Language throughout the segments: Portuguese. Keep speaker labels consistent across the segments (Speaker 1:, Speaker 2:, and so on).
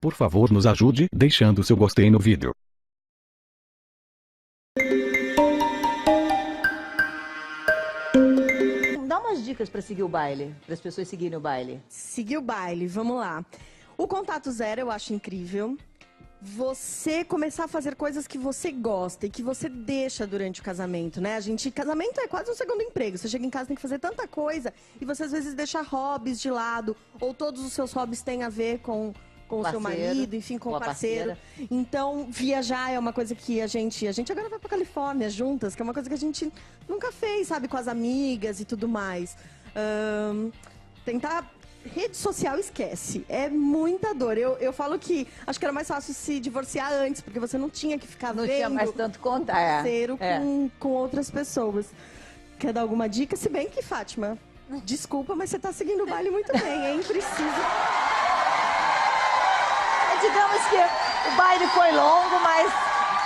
Speaker 1: Por favor, nos ajude deixando seu gostei no vídeo.
Speaker 2: Dá umas dicas para seguir o baile, para as pessoas seguirem o baile.
Speaker 3: Seguir o baile, vamos lá. O contato zero eu acho incrível. Você começar a fazer coisas que você gosta e que você deixa durante o casamento, né? Casamento é quase um segundo emprego. Você chega em casa, tem que fazer tanta coisa e você às vezes deixa hobbies de lado, ou todos os seus hobbies têm a ver com o seu marido, enfim, com o parceiro. Então, viajar é uma coisa que a gente agora vai pra Califórnia juntas, que é uma coisa que a gente nunca fez, sabe, com as amigas e tudo mais. Tentar. Rede social, esquece. É muita dor. Eu falo que acho que era mais fácil se divorciar antes, porque você não tinha que ficar vendo.
Speaker 2: Não tinha mais tanto contato.
Speaker 3: Parceiro com outras pessoas. Quer dar alguma dica? Se bem que, Fátima, desculpa, mas você tá seguindo o baile muito bem, hein? Precisa.
Speaker 2: Digamos que o baile foi longo, mas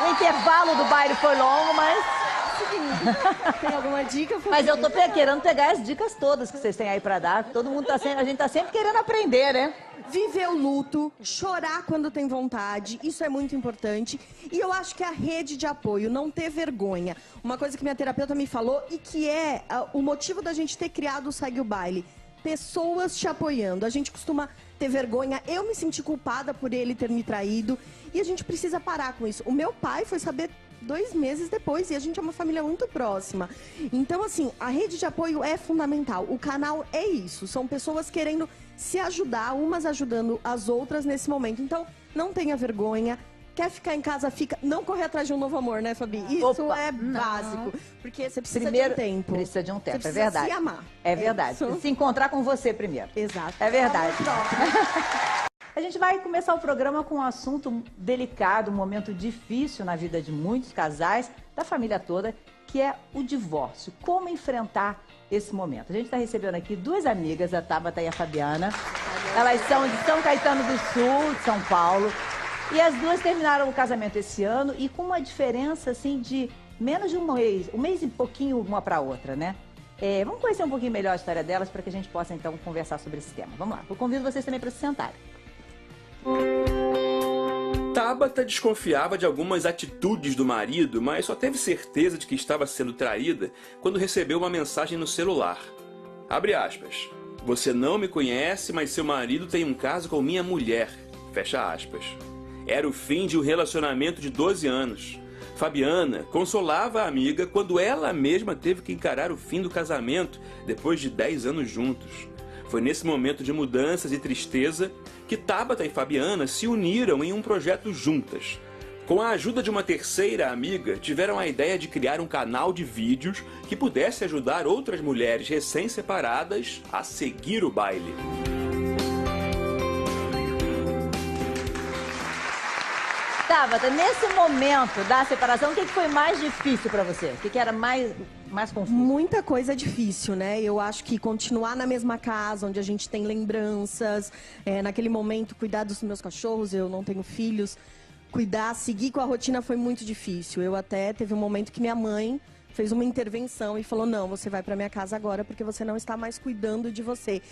Speaker 2: o intervalo do baile foi longo, mas...
Speaker 3: Tem alguma dica?
Speaker 2: Mas eu tô querendo pegar as dicas todas que vocês têm aí pra dar. Todo mundo a gente tá sempre querendo aprender, né?
Speaker 3: Viver o luto, chorar quando tem vontade, isso é muito importante. E eu acho que a rede de apoio, não ter vergonha. Uma coisa que minha terapeuta me falou e que é o motivo da gente ter criado o Segue o Baile. Pessoas te apoiando. A gente costuma ter vergonha. Eu me senti culpada por ele ter me traído. E a gente precisa parar com isso. O meu pai foi saber 2 meses depois, e a gente é uma família muito próxima. Então, assim, a rede de apoio é fundamental. O canal é isso, são pessoas querendo se ajudar, umas ajudando as outras nesse momento. Então, não tenha vergonha. Quer ficar em casa, fica. Não correr atrás de um novo amor, né, Fabi? Isso é básico. Porque você precisa de um tempo.
Speaker 2: Precisa de um tempo,
Speaker 3: você
Speaker 2: é verdade.
Speaker 3: Se amar.
Speaker 2: É verdade. Se encontrar com você primeiro.
Speaker 3: Exato.
Speaker 2: É verdade. A gente vai começar o programa com um assunto delicado, um momento difícil na vida de muitos casais, da família toda, que é o divórcio. Como enfrentar esse momento? A gente está recebendo aqui 2 amigas, a Tabata e a Fabiana. Elas são de São Caetano do Sul, de São Paulo. E as duas terminaram o casamento esse ano e com uma diferença, assim, de menos de um mês e pouquinho uma para outra, né? Vamos conhecer um pouquinho melhor a história delas para que a gente possa, então, conversar sobre esse tema. Vamos lá. Eu convido vocês também para se sentarem.
Speaker 4: Tabata desconfiava de algumas atitudes do marido, mas só teve certeza de que estava sendo traída quando recebeu uma mensagem no celular. Abre aspas. Você não me conhece, mas seu marido tem um caso com minha mulher. Fecha aspas. Era o fim de um relacionamento de 12 anos. Fabiana consolava a amiga quando ela mesma teve que encarar o fim do casamento depois de 10 anos juntos. Foi nesse momento de mudanças e tristeza que Tabata e Fabiana se uniram em um projeto juntas. Com a ajuda de uma terceira amiga, tiveram a ideia de criar um canal de vídeos que pudesse ajudar outras mulheres recém-separadas a seguir o baile.
Speaker 2: Tabata, nesse momento da separação, o que foi mais difícil para você? O que era mais confuso?
Speaker 3: Muita coisa difícil, né? Eu acho que continuar na mesma casa, onde a gente tem lembranças, naquele momento cuidar dos meus cachorros, eu não tenho filhos, seguir com a rotina foi muito difícil. Eu até teve um momento que minha mãe fez uma intervenção e falou, não, você vai para minha casa agora porque você não está mais cuidando de você.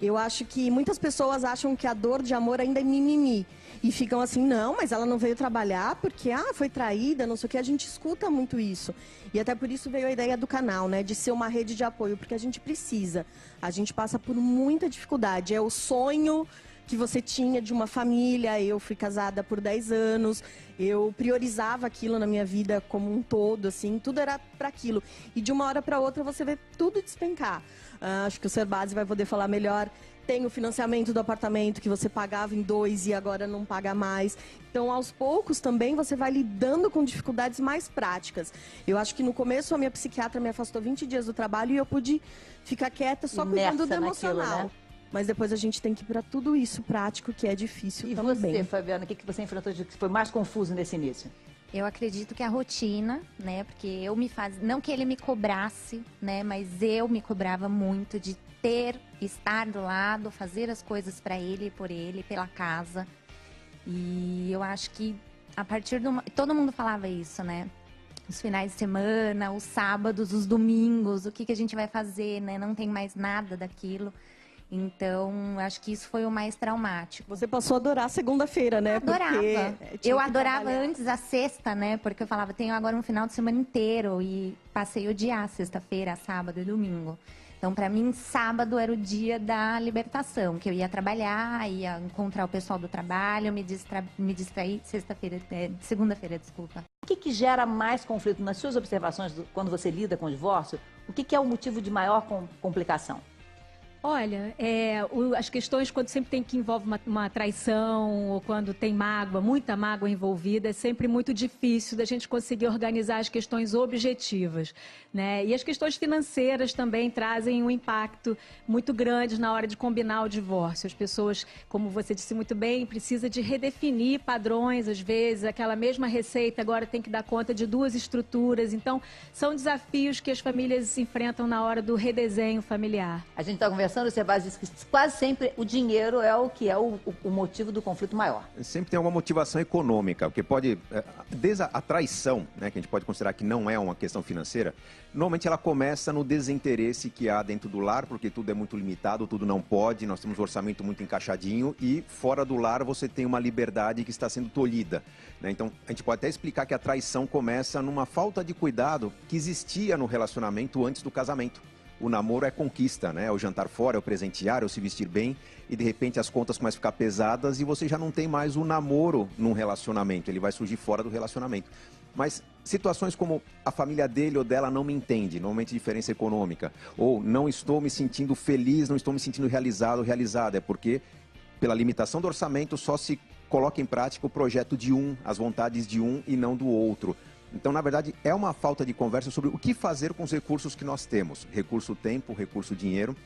Speaker 3: Eu acho que muitas pessoas acham que a dor de amor ainda é mimimi. E ficam assim, não, mas ela não veio trabalhar porque, foi traída, não sei o que. A gente escuta muito isso. E até por isso veio a ideia do canal, né? De ser uma rede de apoio, porque a gente precisa. A gente passa por muita dificuldade. É o sonho que você tinha de uma família. Eu fui casada por 10 anos. Eu priorizava aquilo na minha vida como um todo, assim. Tudo era para aquilo. E de uma hora para outra você vê tudo despencar. Acho que o Sr. Base vai poder falar melhor. Tem o financiamento do apartamento que você pagava em 2 e agora não paga mais. Então, aos poucos também você vai lidando com dificuldades mais práticas. Eu acho que no começo a minha psiquiatra me afastou 20 dias do trabalho e eu pude ficar quieta só cuidando do emocional. Naquilo, né? Mas depois a gente tem que ir para tudo isso prático que é difícil também.
Speaker 2: E você, Fabiana, o que você enfrentou de que foi mais confuso nesse início?
Speaker 5: Eu acredito que a rotina, né, porque eu não que ele me cobrasse, né, mas eu me cobrava muito de estar do lado, fazer as coisas para ele, por ele, pela casa. E eu acho que a partir todo mundo falava isso, né? Os finais de semana, os sábados, os domingos, o que a gente vai fazer, né? Não tem mais nada daquilo. Então, acho que isso foi o mais traumático.
Speaker 3: Você passou a adorar segunda-feira, né?
Speaker 5: Adorava.
Speaker 3: Porque tinha
Speaker 5: Eu
Speaker 3: que
Speaker 5: adorava
Speaker 3: trabalhar.
Speaker 5: antes a sexta, né? Porque eu falava, tenho agora um final de semana inteiro. E passei a odiar sexta-feira, sábado e domingo. Então, para mim, sábado era o dia da libertação, que eu ia trabalhar, ia encontrar o pessoal do trabalho, me distrair segunda-feira, desculpa.
Speaker 2: O que gera mais conflito nas suas observações quando você lida com o divórcio? O que é o motivo de maior complicação?
Speaker 6: Olha, as questões quando sempre tem que envolve uma traição ou quando tem mágoa, muita mágoa envolvida, é sempre muito difícil da gente conseguir organizar as questões objetivas, né? E as questões financeiras também trazem um impacto muito grande na hora de combinar o divórcio. As pessoas, como você disse muito bem, precisam de redefinir padrões, às vezes, aquela mesma receita agora tem que dar conta de duas estruturas. Então, são desafios que as famílias enfrentam na hora do redesenho familiar.
Speaker 2: A gente está conversando, o Sebas disse que quase sempre o dinheiro é o que é o motivo do conflito maior.
Speaker 7: Sempre tem alguma motivação econômica, porque pode, desde a traição, né, que a gente pode considerar que não é uma questão financeira, normalmente ela começa no desinteresse que há dentro do lar, porque tudo é muito limitado, tudo não pode, nós temos um orçamento muito encaixadinho e fora do lar você tem uma liberdade que está sendo tolhida, né? Então a gente pode até explicar que a traição começa numa falta de cuidado que existia no relacionamento antes do casamento. O namoro é conquista, né? É o jantar fora, é o presentear, é o se vestir bem e de repente as contas começam a ficar pesadas e você já não tem mais o namoro num relacionamento, ele vai surgir fora do relacionamento. Mas situações como a família dele ou dela não me entende, normalmente diferença econômica, ou não estou me sentindo feliz, não estou me sentindo realizado ou realizada, é porque pela limitação do orçamento só se coloca em prática o projeto de um, as vontades de um e não do outro. Então, na verdade, é uma falta de conversa sobre o que fazer com os recursos que nós temos. Recurso tempo, recurso dinheiro,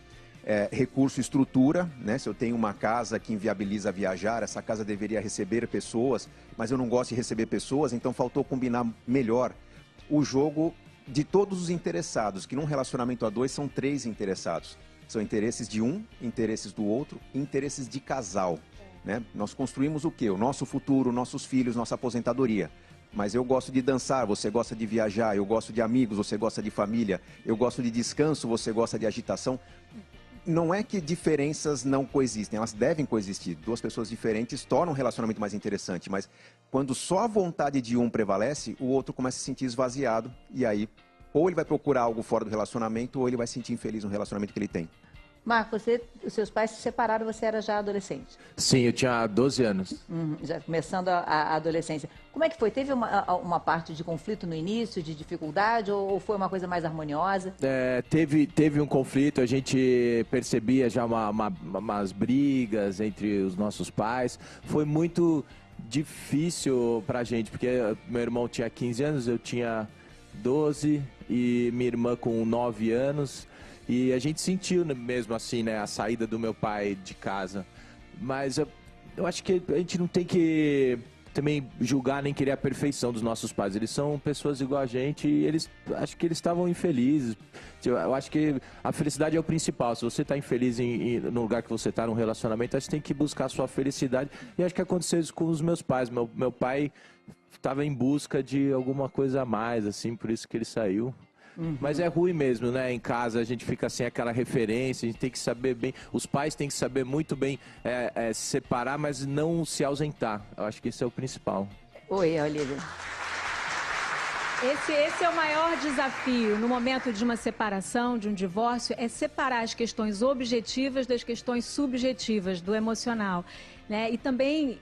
Speaker 7: recurso estrutura, né? Se eu tenho uma casa que inviabiliza viajar, essa casa deveria receber pessoas, mas eu não gosto de receber pessoas, então faltou combinar melhor o jogo de todos os interessados, que num relacionamento a dois são três interessados. São interesses de um, interesses do outro, interesses de casal, né? Nós construímos o quê? O nosso futuro, nossos filhos, nossa aposentadoria. Mas eu gosto de dançar, você gosta de viajar, eu gosto de amigos, você gosta de família, eu gosto de descanso, você gosta de agitação. Não é que diferenças não coexistem, elas devem coexistir. Duas pessoas diferentes tornam um relacionamento mais interessante, mas quando só a vontade de um prevalece, o outro começa a se sentir esvaziado e aí ou ele vai procurar algo fora do relacionamento ou ele vai se sentir infeliz no relacionamento que ele tem.
Speaker 2: Marco, os seus pais se separaram, você era já adolescente?
Speaker 8: Sim, eu tinha 12 anos.
Speaker 2: Já começando a adolescência. Como é que foi? Teve uma parte de conflito no início, de dificuldade, ou foi uma coisa mais harmoniosa?
Speaker 8: Teve um conflito, a gente percebia já umas brigas entre os nossos pais. Foi muito difícil pra gente, porque meu irmão tinha 15 anos, eu tinha 12 e minha irmã com 9 anos. E a gente sentiu mesmo assim, né, a saída do meu pai de casa. Mas eu acho que a gente não tem que também julgar nem querer a perfeição dos nossos pais. Eles são pessoas igual a gente e acho que eles estavam infelizes. Eu acho que a felicidade é o principal. Se você está infeliz no lugar que você está, num relacionamento, acho que tem que buscar a sua felicidade. E acho que aconteceu isso com os meus pais. Meu pai estava em busca de alguma coisa a mais, assim, por isso que ele saiu. Mas é ruim mesmo, né? Em casa a gente fica sem aquela referência, a gente tem que saber bem, os pais têm que saber muito bem se separar, mas não se ausentar. Eu acho que esse é o principal.
Speaker 2: Oi, Olivia.
Speaker 6: Esse é o maior desafio no momento de uma separação, de um divórcio, é separar as questões objetivas das questões subjetivas, do emocional. Né? E também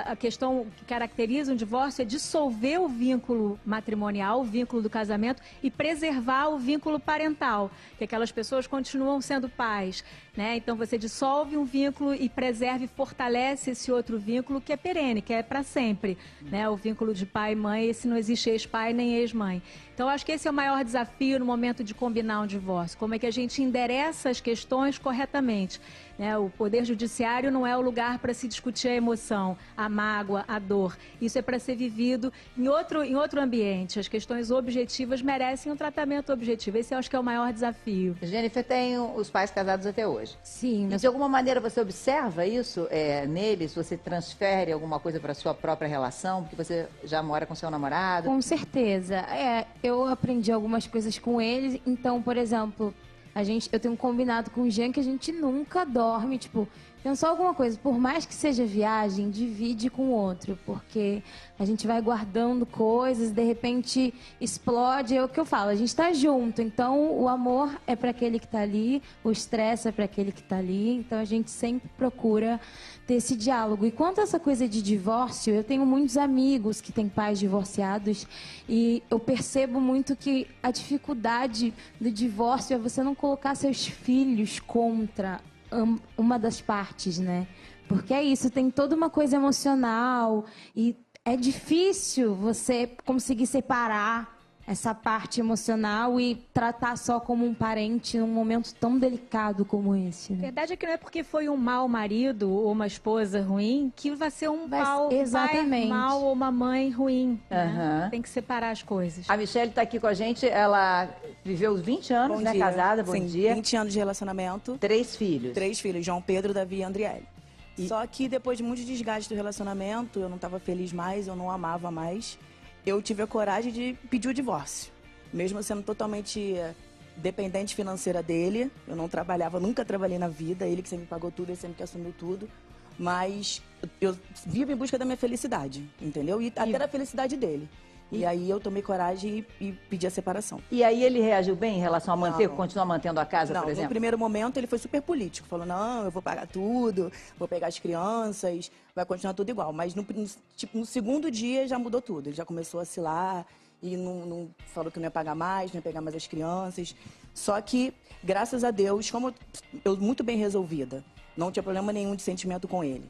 Speaker 6: a questão que caracteriza um divórcio é dissolver o vínculo matrimonial, o vínculo do casamento e preservar o vínculo parental, que aquelas pessoas continuam sendo pais. Né? Então você dissolve um vínculo e preserva e fortalece esse outro vínculo que é perene, que é para sempre. Né? O vínculo de pai e mãe, esse não existe ex-pai nem ex-mãe. Então acho que esse é o maior desafio no momento de combinar um divórcio. Como é que a gente endereça as questões corretamente. Né? O Poder Judiciário não é o lugar para se discutir a emoção, a mágoa, a dor. Isso é para ser vivido em outro ambiente. As questões objetivas merecem um tratamento objetivo. Esse eu acho que é o maior desafio.
Speaker 2: Jennifer tem os pais casados até hoje.
Speaker 5: Sim.
Speaker 2: E de alguma maneira você observa isso neles? Você transfere alguma coisa para a sua própria relação? Porque você já mora com seu namorado?
Speaker 9: Com certeza. Eu aprendi algumas coisas com eles. Então, por exemplo, eu tenho um combinado com o Jean que a gente nunca dorme, tipo, pensou alguma coisa, por mais que seja viagem, divide com o outro, porque a gente vai guardando coisas, de repente explode, é o que eu falo, a gente tá junto, então o amor é para aquele que tá ali, o estresse é para aquele que tá ali, então a gente sempre procura ter esse diálogo. E quanto a essa coisa de divórcio, eu tenho muitos amigos que têm pais divorciados e eu percebo muito que a dificuldade do divórcio é você não colocar seus filhos contra uma das partes, né? Porque é isso, tem toda uma coisa emocional e é difícil você conseguir separar essa parte emocional e tratar só como um parente num momento tão delicado como esse,
Speaker 6: A
Speaker 9: né?
Speaker 6: verdade é que não é porque foi um mau marido ou uma esposa ruim que vai ser um
Speaker 9: exatamente.
Speaker 6: pai mau ou uma mãe ruim. Né?
Speaker 2: Aham.
Speaker 6: Tem que separar as coisas.
Speaker 2: A Michelle está aqui com a gente, ela viveu 20 anos,
Speaker 10: Bom
Speaker 2: né,
Speaker 10: dia.
Speaker 2: casada, bom
Speaker 10: Sim,
Speaker 2: dia.
Speaker 10: 20 anos de relacionamento.
Speaker 2: 3 filhos.
Speaker 10: 3 filhos, João Pedro, Davi e Andriele. Só que depois de muito desgaste do relacionamento, eu não estava feliz mais, eu não amava mais, eu tive a coragem de pedir o divórcio. Mesmo sendo totalmente dependente financeira dele, eu não trabalhava, nunca trabalhei na vida, ele que sempre pagou tudo, ele sempre que assumiu tudo. Mas eu vivo em busca da minha felicidade, entendeu? E até da felicidade dele. E aí eu tomei coragem e pedi a separação.
Speaker 2: E aí ele reagiu bem em relação a manter,
Speaker 10: Não.
Speaker 2: continuar mantendo a casa,
Speaker 10: Não,
Speaker 2: por
Speaker 10: no
Speaker 2: exemplo?
Speaker 10: primeiro momento ele foi super político. Falou, não, eu vou pagar tudo, vou pegar as crianças, vai continuar tudo igual. Mas no segundo dia já mudou tudo. Ele já começou a oscilar e não falou que não ia pagar mais, não ia pegar mais as crianças. Só que, graças a Deus, como eu muito bem resolvida, não tinha problema nenhum de sentimento com ele.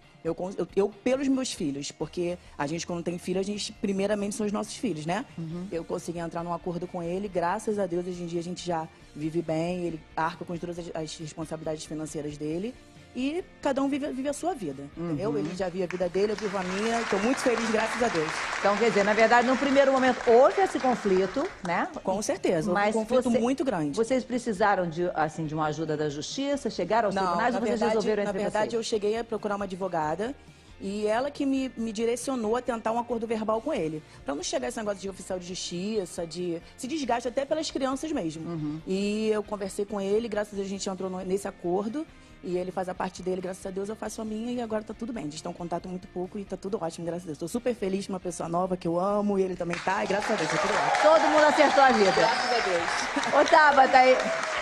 Speaker 10: Eu pelos meus filhos, porque a gente, quando tem filho, a gente, primeiramente, são os nossos filhos, né? Eu consegui entrar num acordo com ele, graças a Deus, hoje em dia a gente já vive bem, ele arca com todas as responsabilidades financeiras dele. E cada um vive a sua vida, entendeu? Ele já vive a vida dele, eu vivo a minha. Estou muito feliz, graças a Deus.
Speaker 2: Então, quer dizer, na verdade, no primeiro momento houve esse conflito, né?
Speaker 10: Com certeza, houve um conflito muito grande.
Speaker 2: Vocês precisaram de uma ajuda da justiça? Chegaram aos tribunais ou vocês resolveram entre
Speaker 10: Na verdade,
Speaker 2: vocês?
Speaker 10: eu cheguei a procurar uma advogada e ela que me direcionou a tentar um acordo verbal com ele. Para não chegar a esse negócio de oficial de justiça, de se desgaste até pelas crianças mesmo. E eu conversei com ele, graças a Deus a gente entrou nesse acordo. E ele faz a parte dele, graças a Deus eu faço a minha e agora tá tudo bem. A gente tem um contato muito pouco e tá tudo ótimo, graças a Deus. Estou super feliz com uma pessoa nova que eu amo e ele também tá, e graças a Deus, tá tudo ótimo.
Speaker 2: Todo mundo acertou a vida.
Speaker 10: Graças a Deus.
Speaker 2: Ô, Tabata,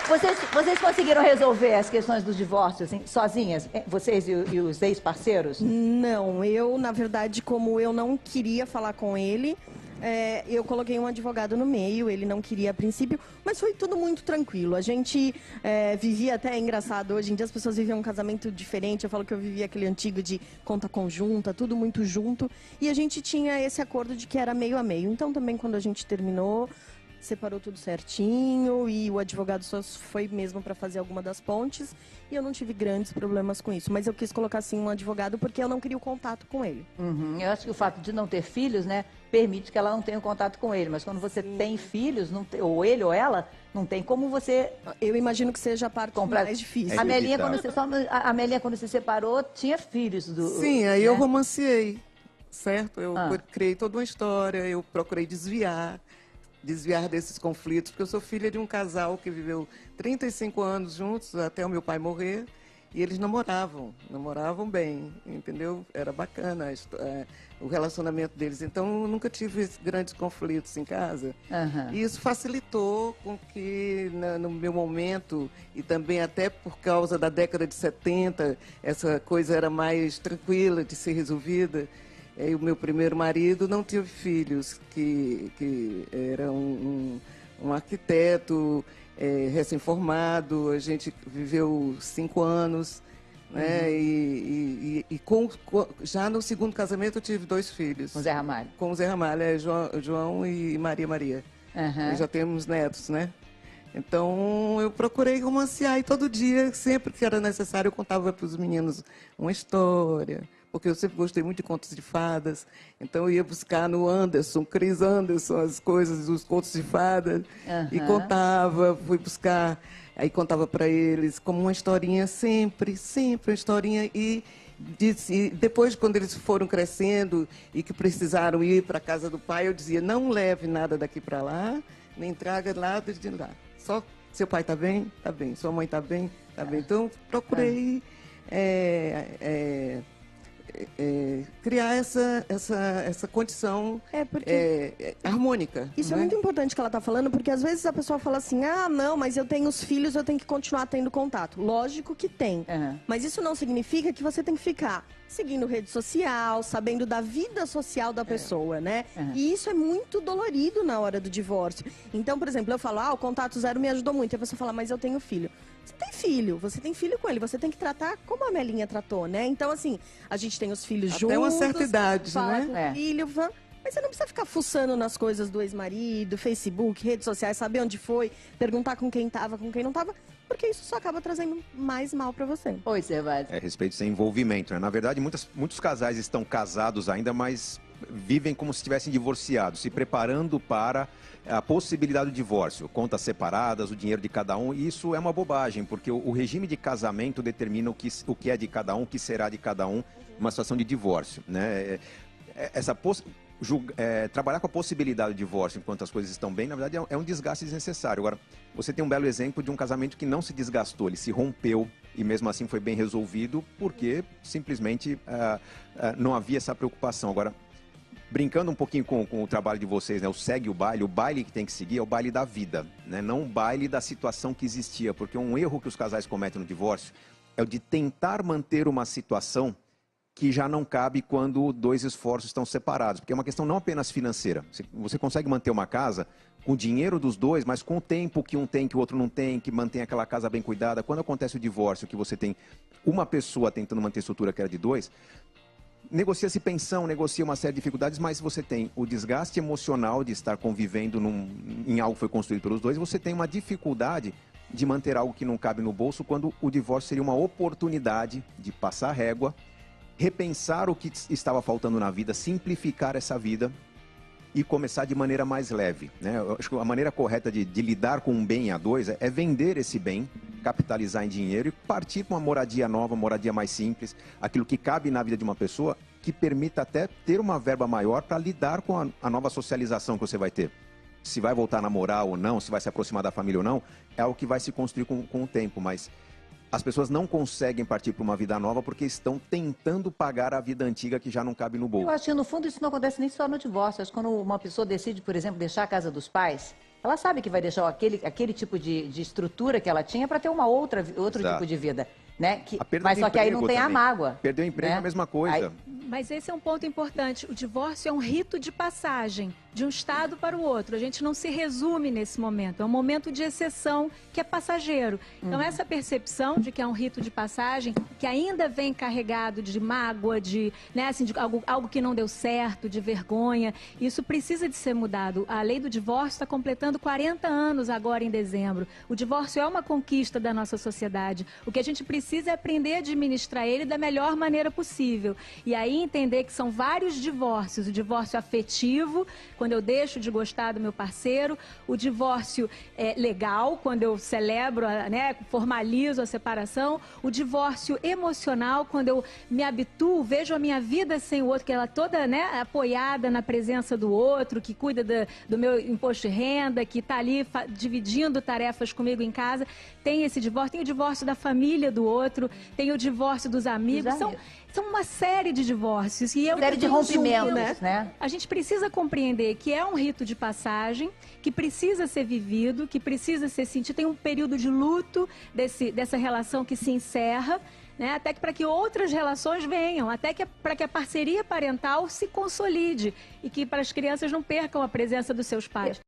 Speaker 2: vocês conseguiram resolver as questões do divórcio assim, sozinhas? Vocês e os ex-parceiros?
Speaker 3: Não, eu, na verdade, como eu não queria falar com ele, eu coloquei um advogado no meio, ele não queria a princípio, mas foi tudo muito tranquilo. A gente vivia, até é engraçado, hoje em dia as pessoas vivem um casamento diferente, eu falo que eu vivia aquele antigo de conta conjunta, tudo muito junto, e a gente tinha esse acordo de que era meio a meio. Então também quando a gente terminou, separou tudo certinho e o advogado só foi mesmo para fazer alguma das pontes e eu não tive grandes problemas com isso. Mas eu quis colocar assim um advogado porque eu não queria o contato com ele.
Speaker 2: Eu acho que o fato de não ter filhos, né, permite que ela não tenha contato com ele. Mas quando você tem filhos, ou ele ou ela, não tem como você...
Speaker 3: Eu imagino que seja a parte mais difícil.
Speaker 2: A Melinha, quando se separou, tinha filhos.
Speaker 11: Sim, aí
Speaker 2: né?
Speaker 11: eu romanciei, certo? Eu criei toda uma história, eu procurei desviar desses conflitos, porque eu sou filha de um casal que viveu 35 anos juntos, até o meu pai morrer, e eles namoravam bem, entendeu? Era bacana o relacionamento deles. Então, eu nunca tive grandes conflitos em casa. E isso facilitou com que, no meu momento, e também até por causa da década de 70, essa coisa era mais tranquila de ser resolvida. E o meu primeiro marido não teve filhos, que era um arquiteto recém-formado, a gente viveu 5 anos, né? Já no segundo casamento eu tive 2 filhos.
Speaker 2: Com o Zé Ramalho.
Speaker 11: Com o Zé Ramalho, João e Maria. E já temos netos, né? Então, eu procurei romancear e todo dia, sempre que era necessário, eu contava para os meninos uma história, porque eu sempre gostei muito de contos de fadas. Então, eu ia buscar no Chris Anderson, as coisas dos contos de fadas, e contava, fui buscar, aí contava para eles como uma historinha, sempre uma historinha. E depois, quando eles foram crescendo e que precisaram ir para a casa do pai, eu dizia, não leve nada daqui para lá, nem traga nada de lá. Só Seu pai está bem? Está bem. Sua mãe está bem? Está bem. Então, procurei criar essa condição harmônica.
Speaker 3: Isso é muito importante que ela está falando, porque às vezes a pessoa fala assim, ah, não, mas eu tenho os filhos, eu tenho que continuar tendo contato. Lógico que tem, mas isso não significa que você tem que ficar seguindo rede social, sabendo da vida social da pessoa, né? E isso é muito dolorido na hora do divórcio. Então, por exemplo, eu falo, o contato zero me ajudou muito. E a pessoa fala, mas eu tenho filho. Você tem filho com ele, você tem que tratar como a Melinha tratou, né? Então, assim, a gente tem os filhos juntos.
Speaker 11: Até uma certa idade,
Speaker 3: fala
Speaker 11: né?
Speaker 3: com o filho, mas você não precisa ficar fuçando nas coisas do ex-marido, Facebook, redes sociais, saber onde foi, perguntar com quem tava, com quem não tava, porque isso só acaba trazendo mais mal pra você.
Speaker 2: Oi, Servaz.
Speaker 7: Respeito sem envolvimento, né? Na verdade, muitos casais estão casados ainda, mas vivem como se estivessem divorciados, se preparando para a possibilidade do divórcio, contas separadas, o dinheiro de cada um. E isso é uma bobagem, porque o regime de casamento determina o que é de cada um, o que será de cada um, numa situação de divórcio, né? Trabalhar com a possibilidade de divórcio enquanto as coisas estão bem, na verdade, é um desgaste desnecessário. Agora, você tem um belo exemplo de um casamento que não se desgastou, ele se rompeu e mesmo assim foi bem resolvido porque simplesmente não havia essa preocupação. Agora, brincando um pouquinho com o trabalho de vocês, né? O baile que tem que seguir é o baile da vida, né? Não o baile da situação que existia, porque um erro que os casais cometem no divórcio é o de tentar manter uma situação que já não cabe quando dois esforços estão separados, porque é uma questão não apenas financeira. Você consegue manter uma casa com o dinheiro dos dois, mas com o tempo que um tem, que o outro não tem, que mantém aquela casa bem cuidada. Quando acontece o divórcio, que você tem uma pessoa tentando manter a estrutura que era de dois, negocia-se pensão, negocia uma série de dificuldades, mas você tem o desgaste emocional de estar convivendo em algo que foi construído pelos dois, você tem uma dificuldade de manter algo que não cabe no bolso, quando o divórcio seria uma oportunidade de passar régua, repensar o que estava faltando na vida, simplificar essa vida e começar de maneira mais leve, né? Eu acho que a maneira correta de lidar com um bem a dois é vender esse bem, capitalizar em dinheiro e partir para uma moradia nova, uma moradia mais simples, aquilo que cabe na vida de uma pessoa, que permita até ter uma verba maior para lidar com a nova socialização que você vai ter. Se vai voltar a namorar ou não, se vai se aproximar da família ou não, é algo que vai se construir com o tempo, mas as pessoas não conseguem partir para uma vida nova porque estão tentando pagar a vida antiga que já não cabe no bolso.
Speaker 2: Eu acho que, no fundo, isso não acontece nem só no divórcio. Acho que quando uma pessoa decide, por exemplo, deixar a casa dos pais, ela sabe que vai deixar aquele tipo de estrutura que ela tinha para ter outro tipo de vida, né? Mas só que aí não tem a mágoa.
Speaker 7: Perdeu o emprego é a mesma coisa.
Speaker 6: Mas esse é um ponto importante. O divórcio é um rito de passagem de um estado para o outro. A gente não se resume nesse momento. É um momento de exceção que é passageiro. Então, essa percepção de que é um rito de passagem, que ainda vem carregado de mágoa, de algo que não deu certo, de vergonha, isso precisa de ser mudado. A lei do divórcio está completando 40 anos agora em dezembro. O divórcio é uma conquista da nossa sociedade. O que a gente precisa é aprender a administrar ele da melhor maneira possível. E aí entender que são vários divórcios. O divórcio afetivo, quando eu deixo de gostar do meu parceiro, o divórcio legal, quando eu celebro, formalizo a separação, o divórcio emocional, quando eu me habituo, vejo a minha vida sem o outro, que ela é toda apoiada na presença do outro, que cuida do meu imposto de renda, que está ali dividindo tarefas comigo em casa. Tem esse divórcio, tem o divórcio da família do outro, tem o divórcio dos amigos. São uma série de divórcios. E
Speaker 2: série de rompimentos, né?
Speaker 6: A gente precisa compreender que é um rito de passagem, que precisa ser vivido, que precisa ser sentido. Tem um período de luto dessa relação que se encerra, né? Até que para que outras relações venham, até que para que a parceria parental se consolide e que para as crianças não percam a presença dos seus pais.